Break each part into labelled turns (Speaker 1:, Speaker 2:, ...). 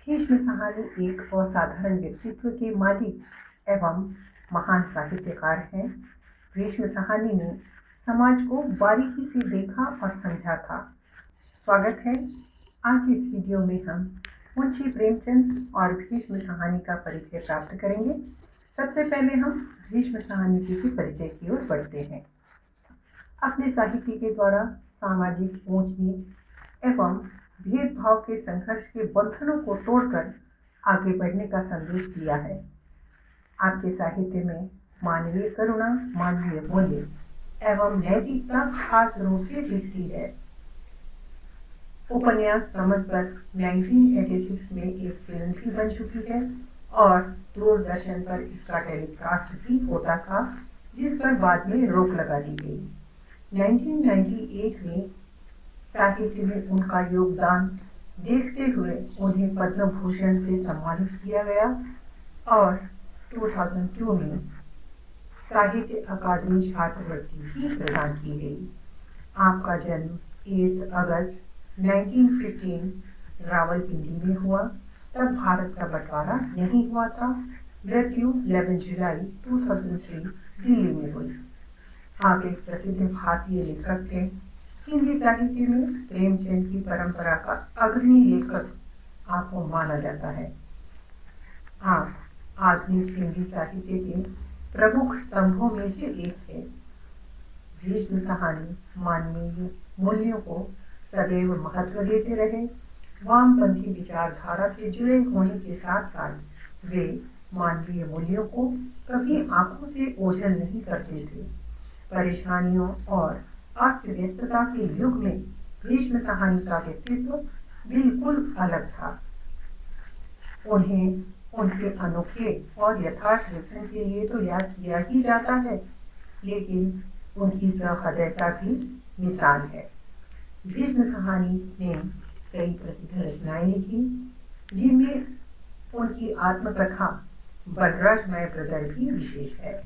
Speaker 1: भीष्म साहनी एक असाधारण व्यक्तित्व के मालिक एवं महान साहित्यकार हैं। भीष्म साहनी ने समाज को बारीकी से देखा और समझा था। स्वागत है। आज इस वीडियो में हम मुंशी प्रेमचंद और भीष्म साहनी का परिचय प्राप्त करेंगे। सबसे पहले हम भीष्म साहनी जी के परिचय की ओर बढ़ते हैं। अपने साहित्य के द्वारा सामाजिक ऊंच नीच एवं भेदभाव के संघर्ष के बंधनों को तोड़कर आगे बढ़ने का संदेश दिया है। आपके साहित्य में मानवीय करुणा, मानवीय मूल्य एवं नैतिकता खास रूप से दिखती है। उपन्यास नमस्कार 1986 में एक फिल्म भी बन चुकी है और दूरदर्शन पर इसका टेलीकास्ट भी होता था, जिस पर बाद में रोक लगा दी गई। 1998 में साहित्य में उनका योगदान देखते हुए उन्हें पद्म भूषण से सम्मानित किया गया और 2002 में साहित्य अकादमी छात्रवृत्ति भी प्रदान की गई। आपका जन्म 8 अगस्त 1915 रावलपिंडी में हुआ। तब भारत का बंटवारा नहीं हुआ था। मृत्यु 11 जुलाई 2003 दिल्ली में हुई। आप एक प्रसिद्ध भारतीय लेखक थे। हिंदी साहित्य में प्रेमचंद की परंपरा का अग्रणी लेखक आपको माना जाता है। आप आधुनिक हिंदी साहित्य के प्रमुख स्तंभों में से एक है। भीष्म साहनी मानवीय मूल्यों को सदैव महत्व देते रहे। वामपंथी विचारधारा से जुड़े होने के साथ साथ वे मानवीय मूल्यों को कभी आंखों से ओझल नहीं करते थे। परेशानियों और अस्त व्यस्तता के युग में भीष्म साहनी का व्यक्तित्व बिल्कुल अलग था। उन्हें उनके अनोखे और यथार्थ लेखन के लिए तो याद किया ही जाता है, लेकिन उनकी सहृदयता भी मिसाल है। भीष्म साहनी ने कई प्रसिद्ध रचनाएं लिखी, जिनमें उनकी आत्मकथा बलराज माय ब्रदर भी विशेष है।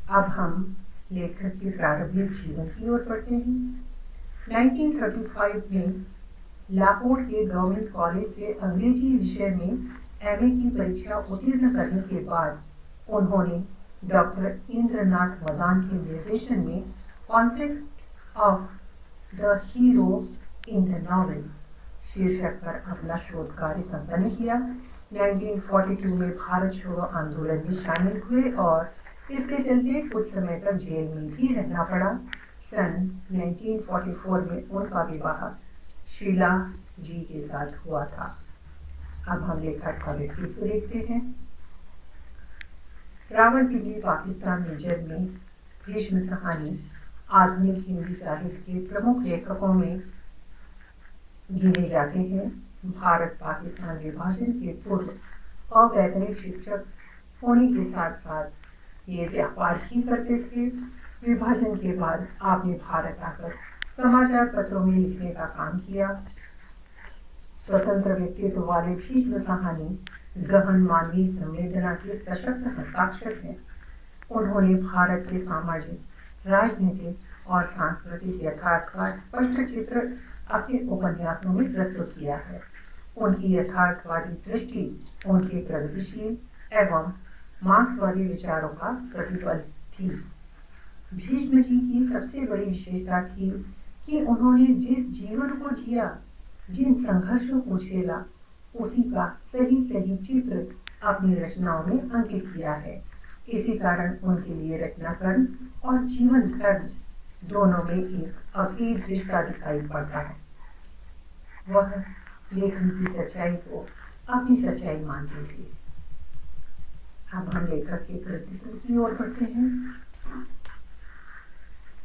Speaker 1: अब हम लेखक के प्रारंभिक जीवन की ओर बढ़ते हैं। 1935 में लाहौर के गवर्नमेंट कॉलेज से अंग्रेजी विषय में एमए की परीक्षा उत्तीर्ण करने के बाद उन्होंने डॉक्टर इंद्रनाथ मदान के निर्देशन में concept of the hero in the novel शीर्षक पर अपना शोध कार्य संपन्न किया। 1942 में भारत छोड़ो आंदोलन में शामिल हुए और इसके चलते कुछ समय तक जेल में भी रहना पड़ा। सन 1944 में उनका विवाह शीला जी के साथ हुआ था। अब हम लेखक का व्यक्तित्व देखते हैं। रावलपिंडी पाकिस्तान में जन्मे भीष्म साहनी आधुनिक हिंदी साहित्य के प्रमुख लेखकों में गिने जाते हैं। भारत पाकिस्तान विभाजन के पूर्व अवैतनिक शिक्षक होने के साथ साथ ये व्यापार भी करते थे। विभाजन के बाद आपने भारत आकर समाचार पत्रों में लिखने का काम किया। स्वतंत्र व्यक्तित्व वाले भीष्म साहनी गहन मानवीय संवेदना के सशक्त हस्ताक्षर हैं। उन्होंने भारत के सामाजिक, राजनीतिक और सांस्कृतिक यथार्थ का स्पष्ट चित्र अपने उपन्यासों में प्रस्तुत किया है। उनकी यथार्थवादी दृष्टि उनके प्रगतिशील एवं मार्क्सवादी विचारों का प्रतिफल थी। भीष्म जी की सबसे बड़ी विशेषता थी कि उन्होंने जिस जीवन को जिया, जिन संघर्षों को झेला, उसी का सही सही चित्र अपनी रचनाओं में अंकित किया है। इसी कारण उनके लिए रचनाकर्म और जीवन धर्म दोनों में एक अभेद रिश्ता दिखाई पड़ता है। वह लेखन की सच्चाई को अपनी सच्चाई मानते थे। अब हम लेखक के कृतित्व की ओर बढ़ते हैं।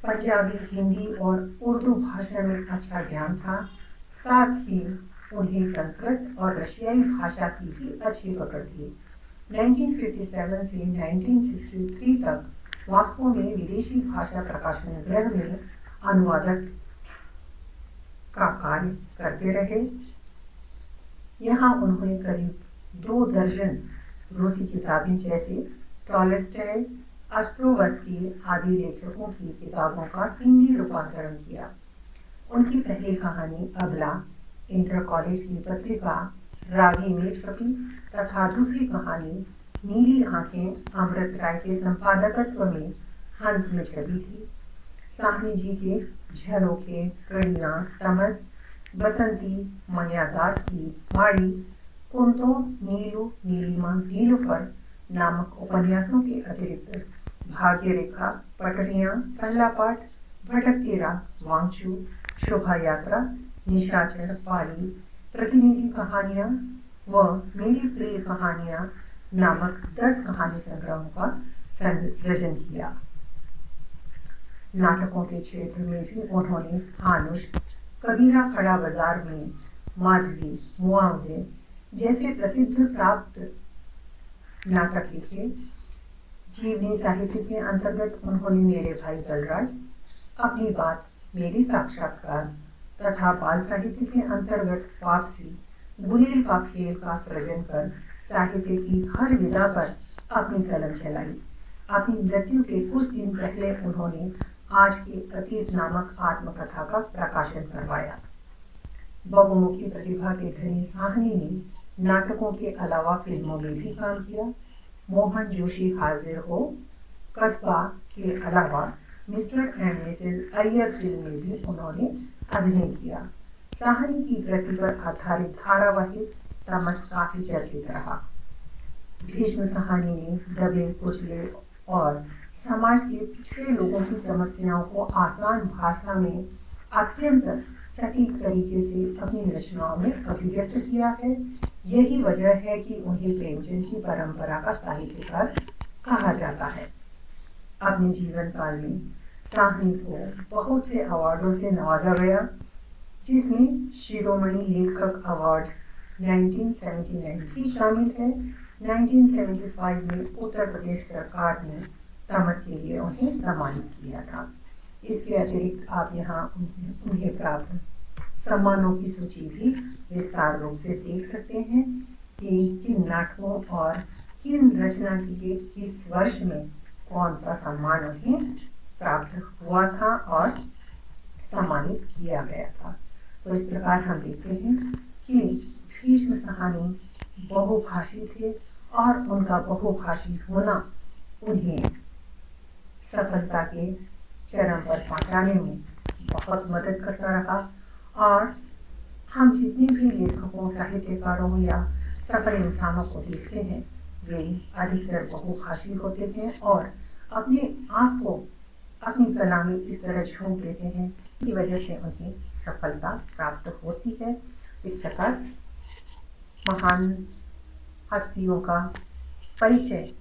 Speaker 1: पंजाबी, हिंदी और उर्दू भाषा में अच्छा ज्ञान था। साथ ही उन्हें संस्कृत और रशियाई भाषा की भी अच्छी पकड़ थी। 1957 से 1963 तक मॉस्को में विदेशी भाषा प्रकाशन गृह में अनुवादक का कार्य करते रहे। यहाँ उन्होंने करीब 2 दर्जन रूसी किताबें जैसे टॉलस्टॉय, ऑस्ट्रोवस्की आदि लेखकों की किताबों का हिंदी रूपांतरण किया। उनकी पहली कहानी अबला इंटर कॉलेज की पत्रिका रागी में छपी तथा दूसरी कहानी नीली आंखें अमृत राय के संपादकत्व में हंस में छपी थी। साहनी जी के झरोखे, कड़ियां, तमस, बसंती, मायादास की माड़ी, कुंतो, नीलू, नीलिमा, नीलूफर नामक उपन्यासों के अतिरिक्त भाग्य रेखा, पटरियां, पहला पाठ, भटकती राह, वांचू, शोभा यात्रा, निशाचर, पाली, प्रतिनिधि कहानियां व मेरी प्रिय कहानियां नामक 10 कहानी संग्रहों का सृजन किया। नाटकों के क्षेत्र में भी उन्होंने आनुष, कबीरा खड़ा बाजार में, माधवी, मुआवजे जैसे प्रसिद्ध प्राप्त नाटक लिखे। जीवनी साहित्य के अंतर्गत उन्होंने मेरे भाई बलराज, अपनी बात, मेरी साक्षात्कार तथा बाल साहित्य के अंतर्गत वापसी, गुलेल का खेल का सृजन कर साहित्य की हर विधा पर अपनी कलम चलाई। अपनी मृत्यु के कुछ दिन पहले उन्होंने आज के अतीत नामक आत्मकथा का प्रकाशन करवाया। बहुमुखी प्रतिभा के धनी साहनी ने नाटकों के अलावा फिल्मों में भी काम किया। मोहन जोशी हाजिर हो, कस्बा के अलावा mister and Mrs Iyer film में भी उन्होंने अभिनय किया। साहनी की कृति पर आधारित धारावाहिक तमस काफी चर्चित रहा। भीष्म साहनी ने दबे कुचले और समाज के पिछड़े लोगों की समस्याओं को आसान भाषा में अत्यंत सटीक तरीके से अपनी रचनाओं में अभिव्यक्त किया है। यही वजह है कि उन्हें प्रेमचंद की परंपरा का साहित्यकार कहा जाता है। अपने जीवन काल में साहनी को बहुत से अवार्डों से नवाजा गया, जिसमें शिरोमणि लेखक अवार्ड 1979 भी शामिल है। 1975 में उत्तर प्रदेश सरकार ने तमस के लिए उन्हें सम्मानित किया था। इसके अतिरिक्त आप यहाँ उन्हें प्राप्त सम्मानों की सूची भी विस्तार रूप से देख सकते हैं कि किन नाटकों और किन रचना के लिए किस वर्ष में कौन सा सम्मान उन्हें प्राप्त हुआ था और सम्मानित किया गया था। सो इस प्रकार हम देखते हैं कि भीष्म साहनी बहुभाषी थे और उनका बहुभाषी होना उन्हें सफलता के चरम पर पहुंचाने में बहुत मदद करता रहा। और हम जितने भी लेखकों, साहित्यकारों या सफल इंसानों को देखते हैं, वे अधिकतर बहुभाषी होते हैं और अपने आप को अपनी कला में इस तरह झोंक देते हैं, इसी वजह से उन्हें सफलता प्राप्त होती है। इस प्रकार महान हस्तियों का परिचय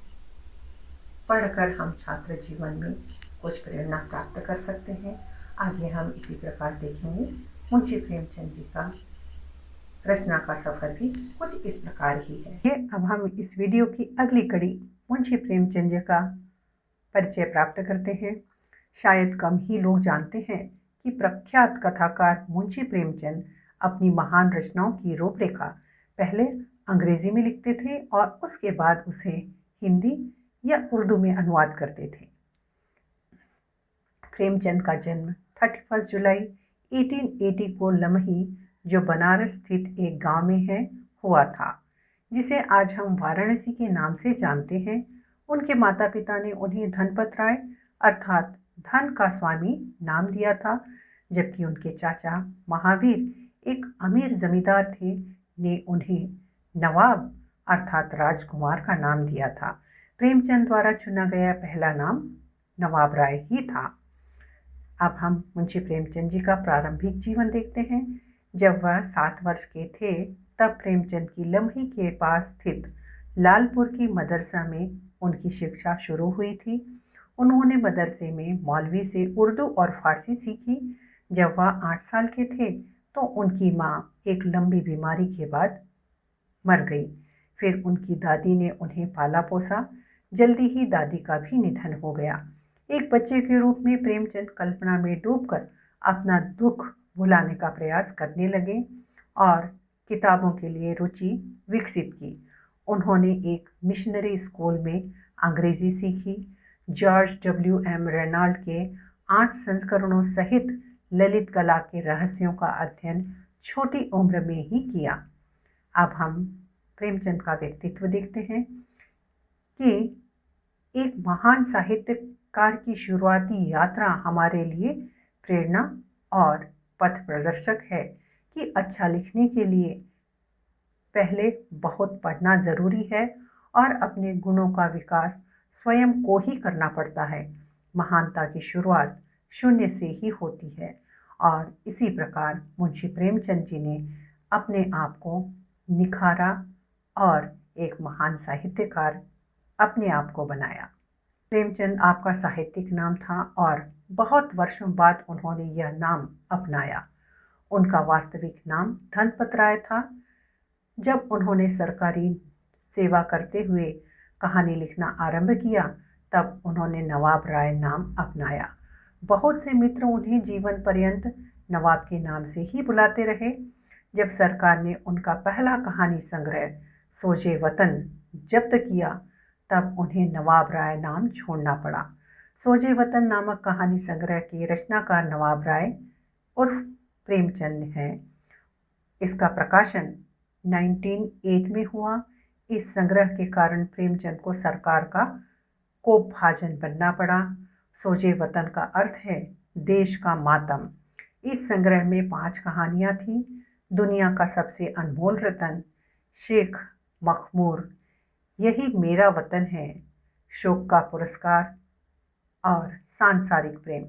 Speaker 1: पढ़कर हम छात्र जीवन में कुछ प्रेरणा प्राप्त कर सकते हैं। आगे हम इसी प्रकार देखेंगे मुंशी प्रेमचंद जी का रचना का सफर भी कुछ इस प्रकार ही है। अब हम इस वीडियो की अगली कड़ी मुंशी प्रेमचंद जी का परिचय प्राप्त करते हैं। शायद कम ही लोग जानते हैं कि प्रख्यात कथाकार मुंशी प्रेमचंद अपनी महान रचनाओं की रूपरेखा पहले अंग्रेजी में लिखते थे और उसके बाद उसे हिंदी या उर्दू में अनुवाद करते थे। प्रेमचंद का जन्म 31 जुलाई 1880 को लमही, जो बनारस स्थित एक गांव में है, हुआ था, जिसे आज हम वाराणसी के नाम से जानते हैं। उनके माता पिता ने उन्हें धनपत राय अर्थात धन का स्वामी नाम दिया था, जबकि उनके चाचा महावीर एक अमीर जमींदार थे ने उन्हें नवाब अर्थात राजकुमार का नाम दिया था। प्रेमचंद द्वारा चुना गया पहला नाम नवाब राय ही था। अब हम मुंशी प्रेमचंद जी का प्रारंभिक जीवन देखते हैं। जब वह 7 वर्ष के थे तब प्रेमचंद की लमही के पास स्थित लालपुर की मदरसा में उनकी शिक्षा शुरू हुई थी। उन्होंने मदरसे में मौलवी से उर्दू और फारसी सीखी। जब वह 8 साल के थे तो उनकी माँ एक लंबी बीमारी के बाद मर गई। फिर उनकी दादी ने उन्हें पाला पोसा। जल्दी ही दादी का भी निधन हो गया। एक बच्चे के रूप में प्रेमचंद कल्पना में डूबकर अपना दुख भुलाने का प्रयास करने लगे और किताबों के लिए रुचि विकसित की। उन्होंने एक मिशनरी स्कूल में अंग्रेजी सीखी। George W.M. रेनाल्ड के 8 संस्करणों सहित ललित कला के रहस्यों का अध्ययन छोटी उम्र में ही किया। अब हम प्रेमचंद का व्यक्तित्व देखते हैं कि एक महान साहित्यकार की शुरुआती यात्रा हमारे लिए प्रेरणा और पथ प्रदर्शक है कि अच्छा लिखने के लिए पहले बहुत पढ़ना जरूरी है और अपने गुणों का विकास स्वयं को ही करना पड़ता है। महानता की शुरुआत शून्य से ही होती है और इसी प्रकार मुंशी प्रेमचंद जी ने अपने आप को निखारा और एक महान साहित्यकार अपने आप को बनाया। प्रेमचंद आपका साहित्यिक नाम था और बहुत वर्षों बाद उन्होंने यह नाम अपनाया। उनका वास्तविक नाम धनपत राय था। जब उन्होंने सरकारी सेवा करते हुए कहानी लिखना आरंभ किया तब उन्होंने नवाब राय नाम अपनाया। बहुत से मित्र उन्हें जीवन पर्यंत नवाब के नाम से ही बुलाते रहे। जब सरकार ने उनका पहला कहानी संग्रह सोजे वतन जब्त किया तब उन्हें नवाब राय नाम छोड़ना पड़ा। सोजे वतन नामक कहानी संग्रह के रचनाकार नवाब राय उर्फ प्रेमचंद हैं। इसका प्रकाशन 1908 में हुआ। इस संग्रह के कारण प्रेमचंद को सरकार का कोपभाजन बनना पड़ा। सोजे वतन का अर्थ है देश का मातम। इस संग्रह में 5 कहानियां थीं। दुनिया का सबसे अनमोल रतन, शेख मखमूर, यही मेरा वतन है, शोक का पुरस्कार और सांसारिक प्रेम।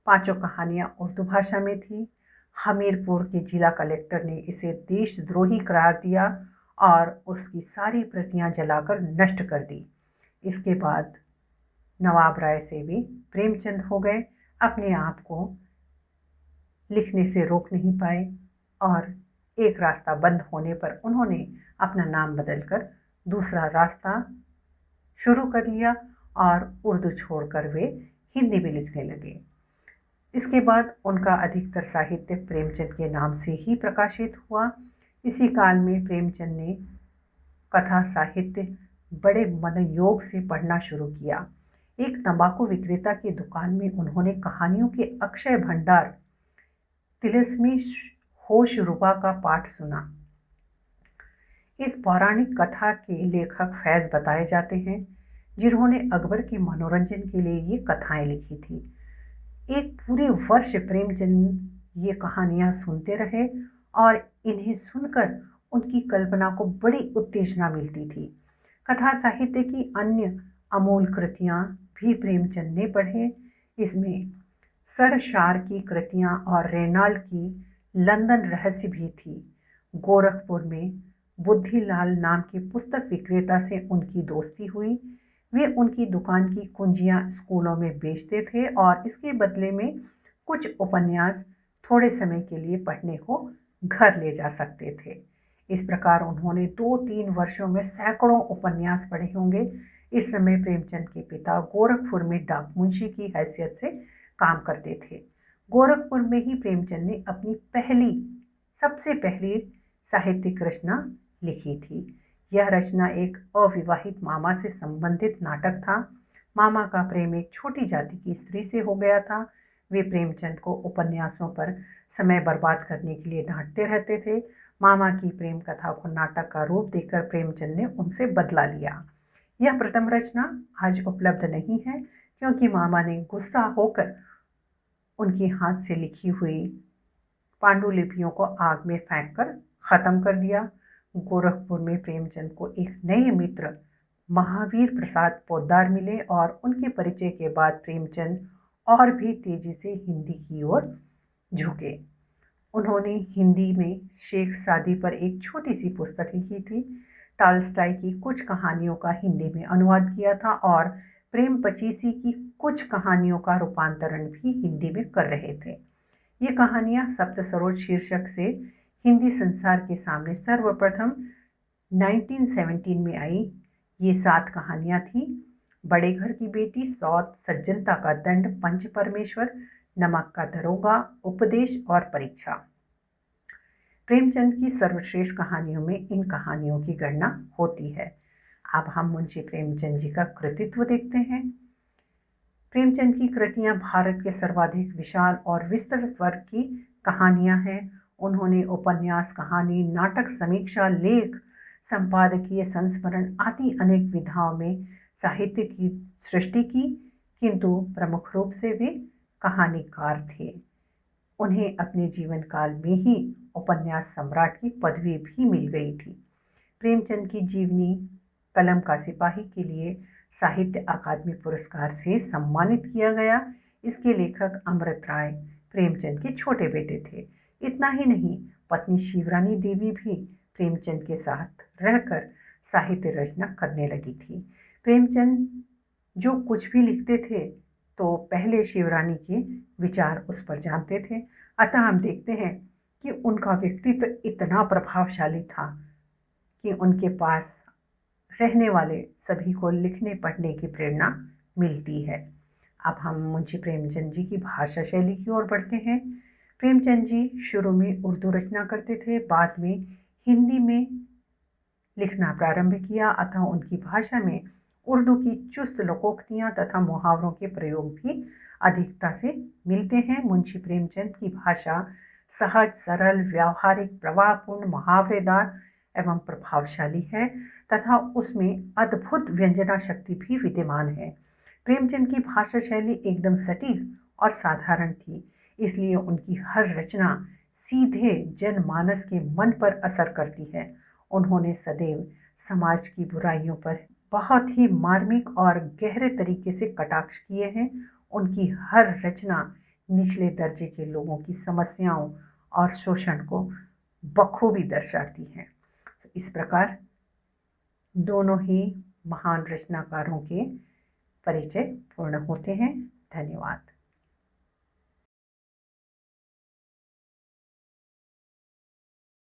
Speaker 1: 5 कहानियां उर्दू भाषा में थी। हमीरपुर के जिला कलेक्टर ने इसे देशद्रोही करार दिया और उसकी सारी प्रतियां जलाकर नष्ट कर दी। इसके बाद नवाब राय से भी प्रेमचंद हो गए। अपने आप को लिखने से रोक नहीं पाए और एक रास्ता बंद होने पर उन्होंने अपना नाम बदलकर दूसरा रास्ता शुरू कर लिया और उर्दू छोड़कर वे हिंदी में लिखने लगे। इसके बाद उनका अधिकतर साहित्य प्रेमचंद के नाम से ही प्रकाशित हुआ। इसी काल में प्रेमचंद ने कथा साहित्य बड़े मनोयोग से पढ़ना शुरू किया। एक तंबाकू विक्रेता की दुकान में उन्होंने कहानियों के अक्षय भंडार तिलिस्मी होश रुबा का पाठ सुना। इस पौराणिक कथा के लेखक फैज बताए जाते हैं, जिन्होंने अकबर के मनोरंजन के लिए ये कथाएं लिखी थी। एक पूरे वर्ष प्रेमचंद ये कहानियां सुनते रहे और इन्हें सुनकर उनकी कल्पना को बड़ी उत्तेजना मिलती थी। कथा साहित्य की अन्य अमूल कृतियां भी प्रेमचंद ने पढ़े। इसमें सर शार की कृतियां और रेनाल्ड की लंदन रहस्य भी थी। गोरखपुर में बुद्धिलाल नाम के पुस्तक विक्रेता से उनकी दोस्ती हुई। वे उनकी दुकान की कुंजियां स्कूलों में बेचते थे और इसके बदले में कुछ उपन्यास थोड़े समय के लिए पढ़ने को घर ले जा सकते थे। इस प्रकार उन्होंने 2-3 वर्षों में सैकड़ों उपन्यास पढ़े होंगे। इस समय प्रेमचंद के पिता गोरखपुर में डाक मुंशी की हैसियत से काम करते थे। गोरखपुर में ही प्रेमचंद ने अपनी सबसे पहली साहित्यिक रचना लिखी थी। यह रचना एक अविवाहित मामा से संबंधित नाटक था। मामा का प्रेम एक छोटी जाति की स्त्री से हो गया था। वे प्रेमचंद को उपन्यासों पर समय बर्बाद करने के लिए डांटते रहते थे। मामा की प्रेम कथा को नाटक का रूप देकर प्रेमचंद ने उनसे बदला लिया। यह प्रथम रचना आज उपलब्ध नहीं है क्योंकि मामा ने गुस्सा होकर उनकी हाथ से लिखी हुई पांडुलिपियों को आग में फेंककर खत्म कर दिया। गोरखपुर में प्रेमचंद को एक नए मित्र महावीर प्रसाद पोद्दार मिले और उनके परिचय के बाद प्रेमचंद और भी तेजी से हिंदी की ओर झुके। उन्होंने हिंदी में शेख सादी पर एक छोटी सी पुस्तक लिखी थी। टॉल्स्टॉय की कुछ कहानियों का हिंदी में अनुवाद किया था और प्रेम पचीसी की कुछ कहानियों का रूपांतरण भी हिंदी में कर रहे थे। ये कहानियां सप्तसरोज शीर्षक से हिंदी संसार के सामने सर्वप्रथम 1917 में आई। ये 7 कहानियां थीं। बड़े घर की बेटी, सौत, सज्जनता का दंड, पंच परमेश्वर, नमक का दरोगा, उपदेश और परीक्षा। प्रेमचंद की सर्वश्रेष्ठ कहानियों में इन कहानियों की गणना होती है। अब हम मुंशी प्रेमचंद जी का कृतित्व देखते हैं। प्रेमचंद की कृतियां भारत के सर्वाधिक विशाल और विस्तृत वर्ग की कहानियां हैं। उन्होंने उपन्यास, कहानी, नाटक, समीक्षा, लेख, संपादकीय, संस्मरण आदि अनेक विधाओं में साहित्य की सृष्टि की, किंतु प्रमुख रूप से वे कहानीकार थे। उन्हें अपने जीवन काल में ही उपन्यास सम्राट की पदवी भी मिल गई थी। प्रेमचंद की जीवनी कलम का सिपाही के लिए साहित्य अकादमी पुरस्कार से सम्मानित किया गया। इसके लेखक अमृत राय प्रेमचंद के छोटे बेटे थे। इतना ही नहीं, पत्नी शिवरानी देवी भी प्रेमचंद के साथ रहकर साहित्य रचना करने लगी थी। प्रेमचंद जो कुछ भी लिखते थे तो पहले शिवरानी के विचार उस पर जानते थे। अतः हम देखते हैं कि उनका व्यक्तित्व इतना प्रभावशाली था कि उनके पास रहने वाले सभी को लिखने पढ़ने की प्रेरणा मिलती है। अब हम मुंशी प्रेमचंद जी की भाषा शैली की ओर बढ़ते हैं। प्रेमचंद जी शुरू में उर्दू रचना करते थे, बाद में हिंदी में लिखना प्रारंभ किया। अतः उनकी भाषा में उर्दू की चुस्त लोकोक्तियाँ तथा मुहावरों के प्रयोग भी अधिकता से मिलते हैं। मुंशी प्रेमचंद की भाषा सहज, सरल, व्यावहारिक, प्रवाहपूर्ण, मुहावरेदार एवं प्रभावशाली है तथा उसमें अद्भुत व्यंजना शक्ति भी विद्यमान है। प्रेमचंद की भाषा शैली एकदम सटीक और साधारण थी, इसलिए उनकी हर रचना सीधे जनमानस के मन पर असर करती है। उन्होंने सदैव समाज की बुराइयों पर बहुत ही मार्मिक और गहरे तरीके से कटाक्ष किए हैं। उनकी हर रचना निचले दर्जे के लोगों की समस्याओं और शोषण को बखूबी दर्शाती है। इस प्रकार दोनों ही महान रचनाकारों के परिचय पूर्ण होते हैं। धन्यवाद।